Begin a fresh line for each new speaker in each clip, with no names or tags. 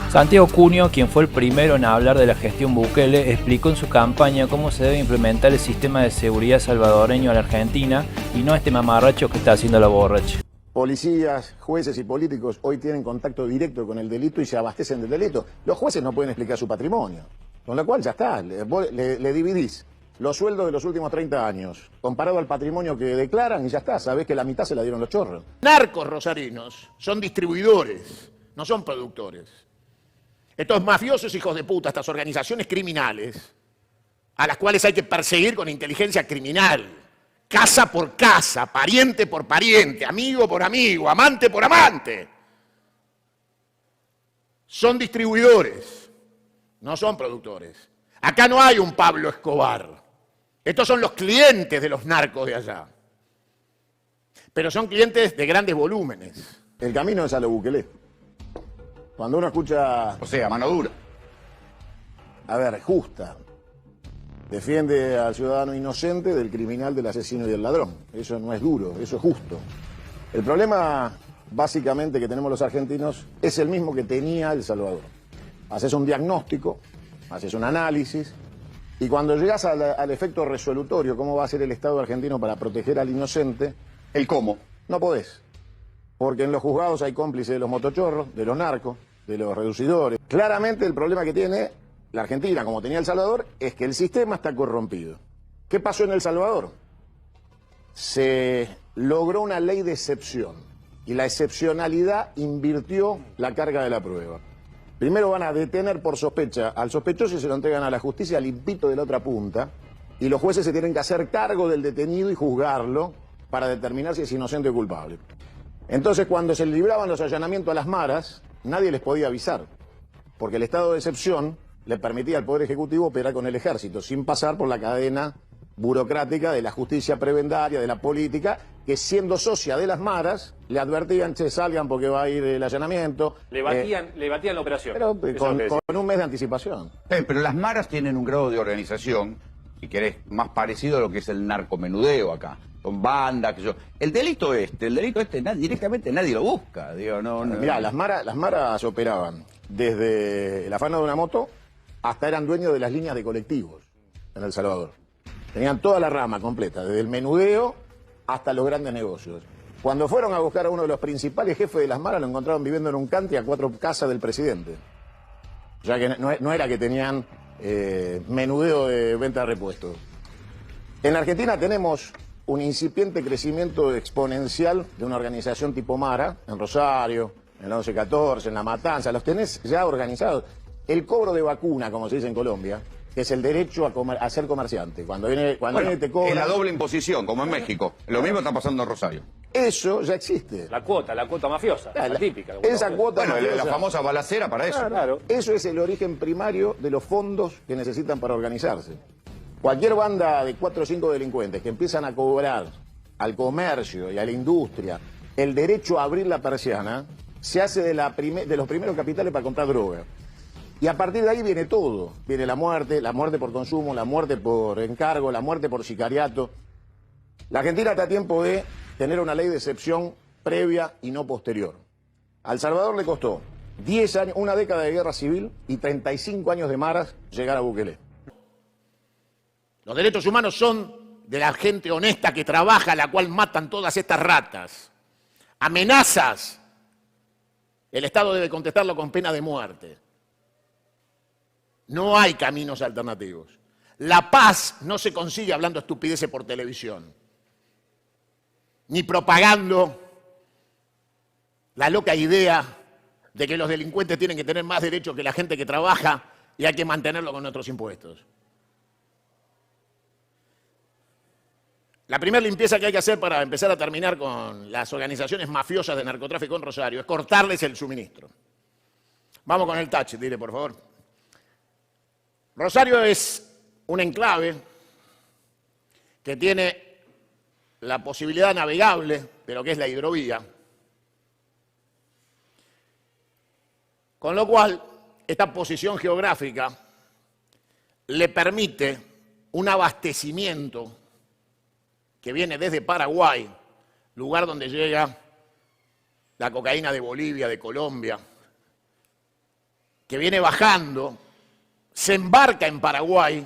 Santiago Cunio, quien fue el primero en hablar de la gestión Bukele, explicó en su campaña cómo se debe implementar el sistema de seguridad salvadoreño a la Argentina y no este mamarracho que está haciendo la borracha.
Policías, jueces y políticos hoy tienen contacto directo con el delito y se abastecen del delito. Los jueces no pueden explicar su patrimonio, con lo cual ya está, le dividís los sueldos de los últimos 30 años comparado al patrimonio que declaran y ya está, sabés que la mitad se la dieron los chorros.
Narcos rosarinos son distribuidores, no son productores. Estos mafiosos hijos de puta, estas organizaciones criminales, a las cuales hay que perseguir con inteligencia criminal, casa por casa, pariente por pariente, amigo por amigo, amante por amante, son distribuidores, no son productores. Acá no hay un Pablo Escobar. Estos son los clientes de los narcos de allá. Pero son clientes de grandes volúmenes.
El camino es a lo Bukele. Cuando uno escucha...
O sea, mano dura.
A ver, justa. Defiende al ciudadano inocente del criminal, del asesino y del ladrón. Eso no es duro, eso es justo. El problema, básicamente, que tenemos los argentinos es el mismo que tenía El Salvador. Haces un diagnóstico, haces un análisis, y cuando llegas al efecto resolutorio, ¿cómo va a ser el Estado argentino para proteger al inocente?
¿El cómo?
No podés. Porque en los juzgados hay cómplices de los motochorros, de los narcos, de los reducidores. Claramente el problema que tiene la Argentina, como tenía El Salvador, es que el sistema está corrompido. ¿Qué pasó en El Salvador? Se logró una ley de excepción y la excepcionalidad invirtió la carga de la prueba. Primero van a detener por sospecha al sospechoso y se lo entregan a la justicia limpito de la otra punta, y los jueces se tienen que hacer cargo del detenido y juzgarlo para determinar si es inocente o culpable. Entonces, cuando se libraban los allanamientos a las maras, nadie les podía avisar, porque el estado de excepción le permitía al Poder Ejecutivo operar con el ejército, sin pasar por la cadena burocrática de la justicia prebendaria, de la política, que siendo socia de las maras, le advertían, che, salgan porque va a ir el allanamiento.
Le batían la operación.
Pero con un mes de anticipación.
Pero las maras tienen un grado de organización, si querés, más parecido a lo que es el narcomenudeo acá. Con bandas, que yo. El delito directamente nadie lo busca. Digo, no.
Mirá, las maras operaban desde el afano de una moto hasta eran dueños de las líneas de colectivos en El Salvador. Tenían toda la rama completa, desde el menudeo hasta los grandes negocios. Cuando fueron a buscar a uno de los principales jefes de las maras, lo encontraron viviendo en un country a 4 casas del presidente. O sea que no era que tenían menudeo de venta de repuestos. En la Argentina tenemos un incipiente crecimiento exponencial de una organización tipo Mara, en Rosario, en la 1114, en La Matanza, los tenés ya organizados. El cobro de vacuna, como se dice en Colombia, que es el derecho a ser comerciante. Cuando viene te cobra...
Es la doble imposición, como en México. Lo mismo está pasando en Rosario.
Eso ya existe.
La cuota mafiosa, la típica.
Esa cuota
Bueno,
mafiosa.
la famosa balacera para eso.
Claro.
Eso es el origen primario de los fondos que necesitan para organizarse. Cualquier banda de 4 o 5 delincuentes que empiezan a cobrar al comercio y a la industria el derecho a abrir la persiana, se hace de los primeros capitales para comprar droga. Y a partir de ahí viene todo. Viene la muerte por consumo, la muerte por encargo, la muerte por sicariato. La Argentina está a tiempo de tener una ley de excepción previa y no posterior. A El Salvador le costó 10 años, una década de guerra civil y 35 años de maras llegar a Bukele.
Los derechos humanos son de la gente honesta que trabaja, a la cual matan todas estas ratas. Amenazas. El Estado debe contestarlo con pena de muerte. No hay caminos alternativos. La paz no se consigue hablando estupideces por televisión, ni propagando la loca idea de que los delincuentes tienen que tener más derechos que la gente que trabaja y hay que mantenerlo con nuestros impuestos. La primera limpieza que hay que hacer para empezar a terminar con las organizaciones mafiosas de narcotráfico en Rosario es cortarles el suministro. Vamos con el touch, dile por favor. Rosario es un enclave que tiene la posibilidad navegable de lo que es la hidrovía, con lo cual esta posición geográfica le permite un abastecimiento que viene desde Paraguay, lugar donde llega la cocaína de Bolivia, de Colombia, que viene bajando, se embarca en Paraguay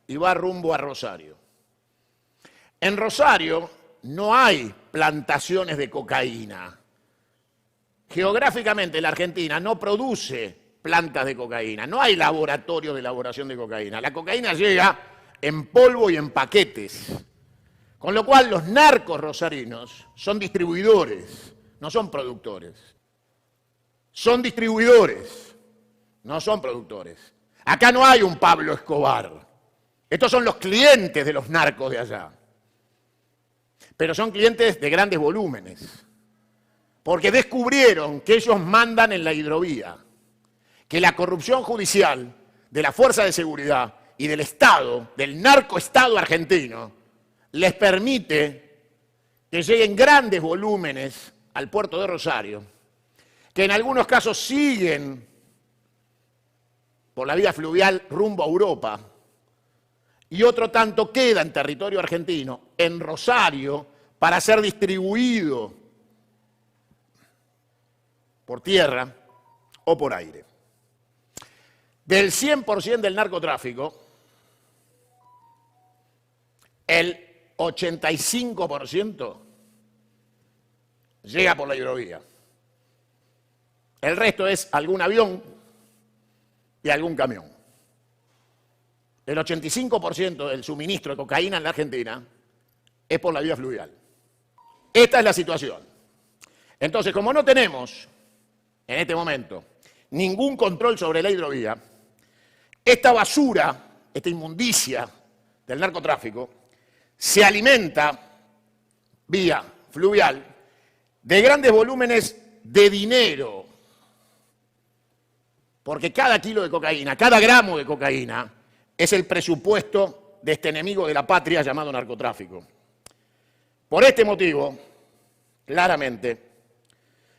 y va rumbo a Rosario. En Rosario no hay plantaciones de cocaína. Geográficamente la Argentina no produce plantas de cocaína, no hay laboratorio de elaboración de cocaína. La cocaína llega en polvo y en paquetes. Con lo cual los narcos rosarinos son distribuidores, no son productores. Son distribuidores, no son productores. Acá no hay un Pablo Escobar. Estos son los clientes de los narcos de allá. Pero son clientes de grandes volúmenes. Porque descubrieron que ellos mandan en la hidrovía. Que la corrupción judicial de la fuerza de seguridad y del Estado, del narcoestado argentino, les permite que lleguen grandes volúmenes al puerto de Rosario, que en algunos casos siguen por la vía fluvial rumbo a Europa, y otro tanto queda en territorio argentino, en Rosario, para ser distribuido por tierra o por aire. Del 100% del narcotráfico, el 85% llega por la hidrovía. El resto es algún avión y algún camión. El 85% del suministro de cocaína en la Argentina es por la vía fluvial. Esta es la situación. Entonces, como no tenemos en este momento ningún control sobre la hidrovía, esta basura, esta inmundicia del narcotráfico, se alimenta vía fluvial de grandes volúmenes de dinero. Porque cada kilo de cocaína, cada gramo de cocaína, es el presupuesto de este enemigo de la patria llamado narcotráfico. Por este motivo, claramente,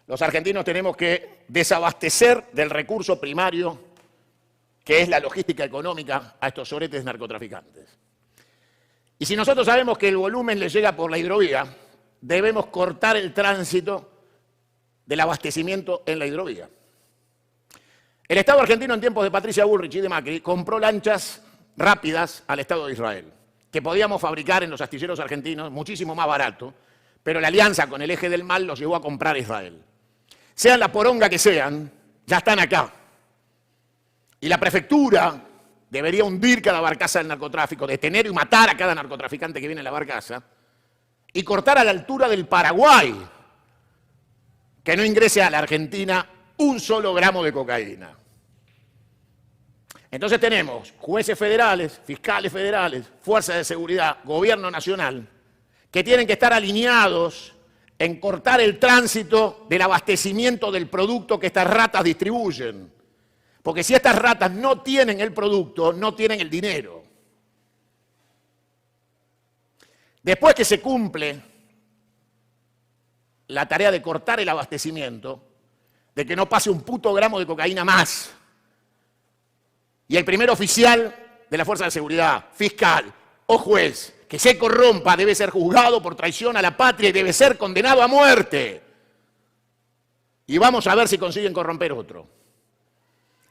los argentinos tenemos que desabastecer del recurso primario que es la logística económica a estos soretes narcotraficantes. Y si nosotros sabemos que el volumen les llega por la hidrovía, debemos cortar el tránsito del abastecimiento en la hidrovía. El Estado argentino en tiempos de Patricia Bullrich y de Macri compró lanchas rápidas al Estado de Israel, que podíamos fabricar en los astilleros argentinos muchísimo más barato, pero la alianza con el eje del mal los llevó a comprar a Israel. Sean la poronga que sean, ya están acá. Y la prefectura debería hundir cada barcaza del narcotráfico, detener y matar a cada narcotraficante que viene en la barcaza y cortar a la altura del Paraguay, que no ingrese a la Argentina un solo gramo de cocaína. Entonces tenemos jueces federales, fiscales federales, fuerzas de seguridad, gobierno nacional, que tienen que estar alineados en cortar el tránsito del abastecimiento del producto que estas ratas distribuyen. Porque si estas ratas no tienen el producto, no tienen el dinero. Después que se cumple la tarea de cortar el abastecimiento, de que no pase un puto gramo de cocaína más, y el primer oficial de la fuerza de seguridad, fiscal o juez, que se corrompa, debe ser juzgado por traición a la patria y debe ser condenado a muerte. Y vamos a ver si consiguen corromper otro.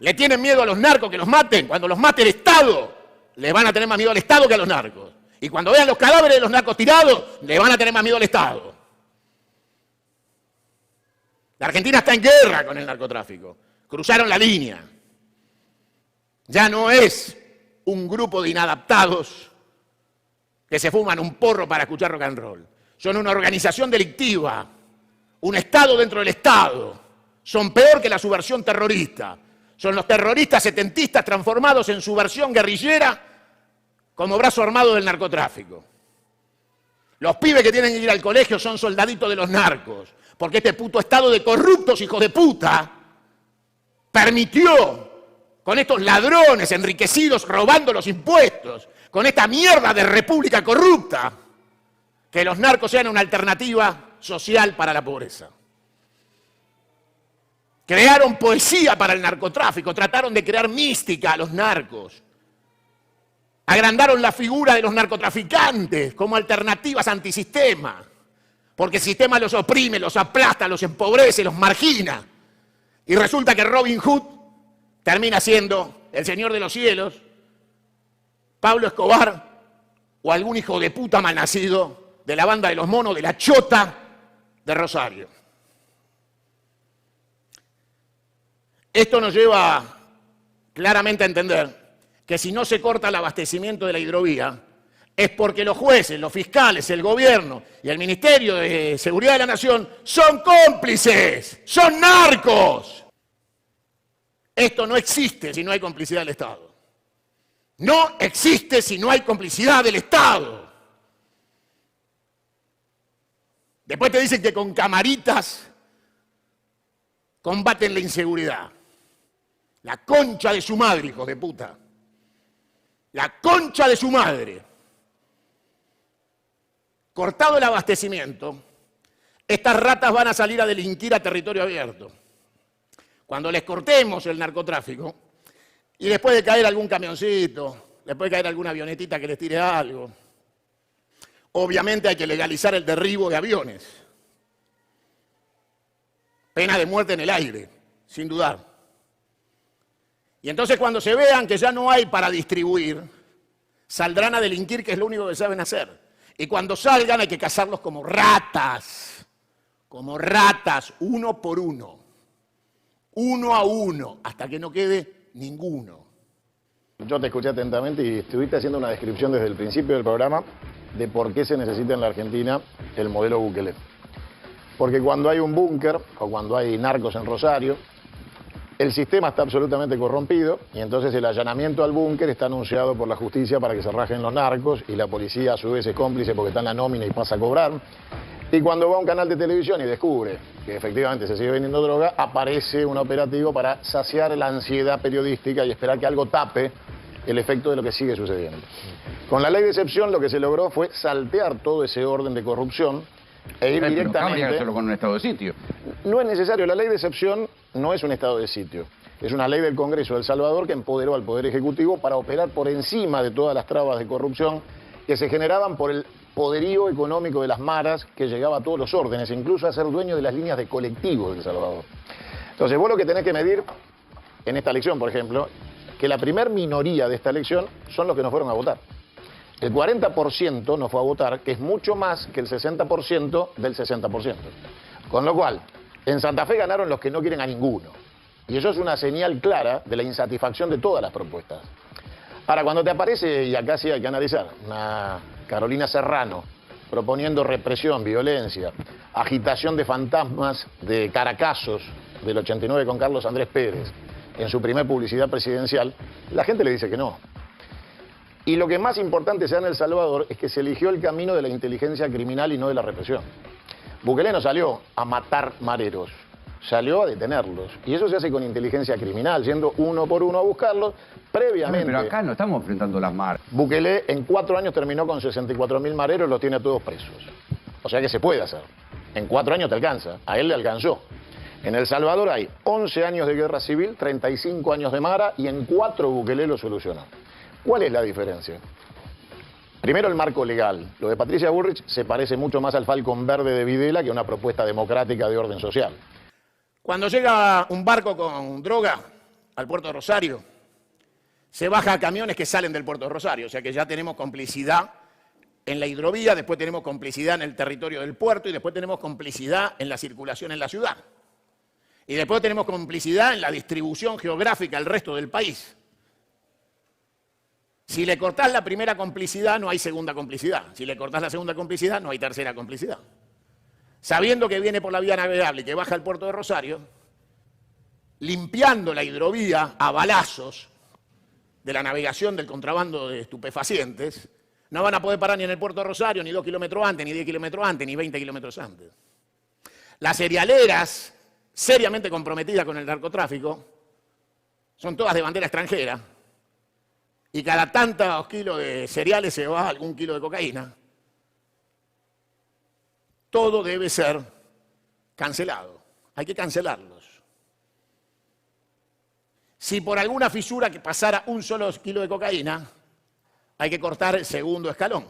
¿Le tienen miedo a los narcos que los maten? Cuando los mate el Estado, le van a tener más miedo al Estado que a los narcos. Y cuando vean los cadáveres de los narcos tirados, le van a tener más miedo al Estado. La Argentina está en guerra con el narcotráfico. Cruzaron la línea. Ya no es un grupo de inadaptados que se fuman un porro para escuchar rock and roll. Son una organización delictiva, un Estado dentro del Estado. Son peor que la subversión terrorista. Son los terroristas setentistas transformados en su versión guerrillera como brazo armado del narcotráfico. Los pibes que tienen que ir al colegio son soldaditos de los narcos, porque este puto Estado de corruptos hijos de puta permitió, con estos ladrones enriquecidos robando los impuestos, con esta mierda de república corrupta, que los narcos sean una alternativa social para la pobreza. Crearon poesía para el narcotráfico, trataron de crear mística a los narcos. Agrandaron la figura de los narcotraficantes como alternativas antisistema, porque el sistema los oprime, los aplasta, los empobrece, los margina. Y resulta que Robin Hood termina siendo el Señor de los Cielos, Pablo Escobar o algún hijo de puta malnacido de la banda de los monos de la Chota de Rosario. Esto nos lleva claramente a entender que si no se corta el abastecimiento de la hidrovía es porque los jueces, los fiscales, el gobierno y el Ministerio de Seguridad de la Nación son cómplices, son narcos. Esto no existe si no hay complicidad del Estado. No existe si no hay complicidad del Estado. Después te dicen que con camaritas combaten la inseguridad. La concha de su madre, hijos de puta. La concha de su madre. Cortado el abastecimiento, estas ratas van a salir a delinquir a territorio abierto. Cuando les cortemos el narcotráfico, y después de caer algún camioncito, después de caer alguna avionetita que les tire algo, obviamente hay que legalizar el derribo de aviones. Pena de muerte en el aire, sin dudar. Y entonces cuando se vean que ya no hay para distribuir, saldrán a delinquir, que es lo único que saben hacer. Y cuando salgan hay que cazarlos como ratas, uno por uno, uno a uno, hasta que no quede ninguno.
Yo te escuché atentamente y estuviste haciendo una descripción desde el principio del programa de por qué se necesita en la Argentina el modelo Bukele. Porque cuando hay un búnker o cuando hay narcos en Rosario, el sistema está absolutamente corrompido y entonces el allanamiento al búnker está anunciado por la justicia para que se rajen los narcos y la policía a su vez es cómplice porque está en la nómina y pasa a cobrar. Y cuando va a un canal de televisión y descubre que efectivamente se sigue vendiendo droga, aparece un operativo para saciar la ansiedad periodística y esperar que algo tape el efecto de lo que sigue sucediendo. Con la ley de excepción lo que se logró fue saltear todo ese orden de corrupción e ir directamente...
Pero hacerlo con un estado de sitio.
No es necesario, la ley de excepción no es un estado de sitio. Es una ley del Congreso de El Salvador que empoderó al Poder Ejecutivo para operar por encima de todas las trabas de corrupción que se generaban por el poderío económico de las maras que llegaba a todos los órdenes, incluso a ser dueño de las líneas de colectivos de El Salvador. Entonces vos lo que tenés que medir en esta elección, por ejemplo, que la primer minoría de esta elección son los que no fueron a votar. El 40% no fue a votar, que es mucho más que el 60% del 60%. Con lo cual, en Santa Fe ganaron los que no quieren a ninguno. Y eso es una señal clara de la insatisfacción de todas las propuestas. Ahora, cuando te aparece, y acá sí hay que analizar, una Carolina Serrano proponiendo represión, violencia, agitación de fantasmas de Caracazos del 89 con Carlos Andrés Pérez en su primer publicidad presidencial, la gente le dice que no. Y lo que más importante sea en El Salvador es que se eligió el camino de la inteligencia criminal y no de la represión. Bukele no salió a matar mareros, salió a detenerlos. Y eso se hace con inteligencia criminal, yendo uno por uno a buscarlos previamente.
Pero acá no estamos enfrentando las maras.
Bukele en 4 años terminó con 64.000 mareros, los tiene a todos presos. O sea que se puede hacer. En 4 años te alcanza, a él le alcanzó. En El Salvador hay 11 años de guerra civil, 35 años de mara y en 4 Bukele lo solucionó. ¿Cuál es la diferencia? Primero, el marco legal. Lo de Patricia Bullrich se parece mucho más al Falcón Verde de Videla que a una propuesta democrática de orden social.
Cuando llega un barco con droga al puerto de Rosario, se baja a camiones que salen del puerto de Rosario. O sea que ya tenemos complicidad en la hidrovía, después tenemos complicidad en el territorio del puerto y después tenemos complicidad en la circulación en la ciudad. Y después tenemos complicidad en la distribución geográfica al resto del país. Si le cortás la primera complicidad, no hay segunda complicidad. Si le cortás la segunda complicidad, no hay tercera complicidad. Sabiendo que viene por la vía navegable y que baja al puerto de Rosario, limpiando la hidrovía a balazos de la navegación del contrabando de estupefacientes, no van a poder parar ni en el puerto de Rosario, ni 2 kilómetros antes, ni 10 kilómetros antes, ni 20 kilómetros antes. Las cerealeras, seriamente comprometidas con el narcotráfico, son todas de bandera extranjera, y cada tantos kilos de cereales se va algún kilo de cocaína. Todo debe ser cancelado. Hay que cancelarlos. Si por alguna fisura que pasara un solo kilo de cocaína, hay que cortar el segundo escalón.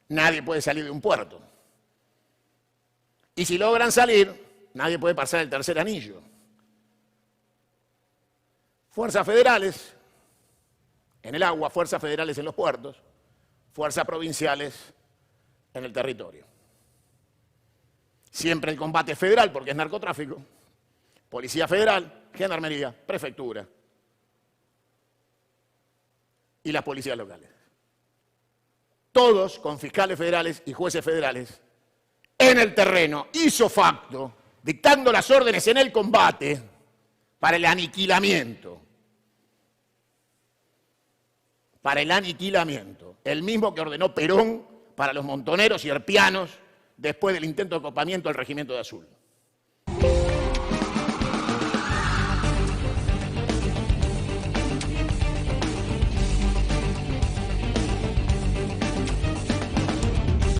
Nadie puede salir de un puerto. Y si logran salir, nadie puede pasar el tercer anillo. Fuerzas federales en el agua, fuerzas federales en los puertos, fuerzas provinciales en el territorio. Siempre el combate federal porque es narcotráfico, Policía Federal, Gendarmería, Prefectura y las policías locales. Todos con fiscales federales y jueces federales en el terreno, ipso facto, dictando las órdenes en el combate para el aniquilamiento. Para el aniquilamiento. El mismo que ordenó Perón para los montoneros y herpianos después del intento de copamiento del Regimiento de Azul.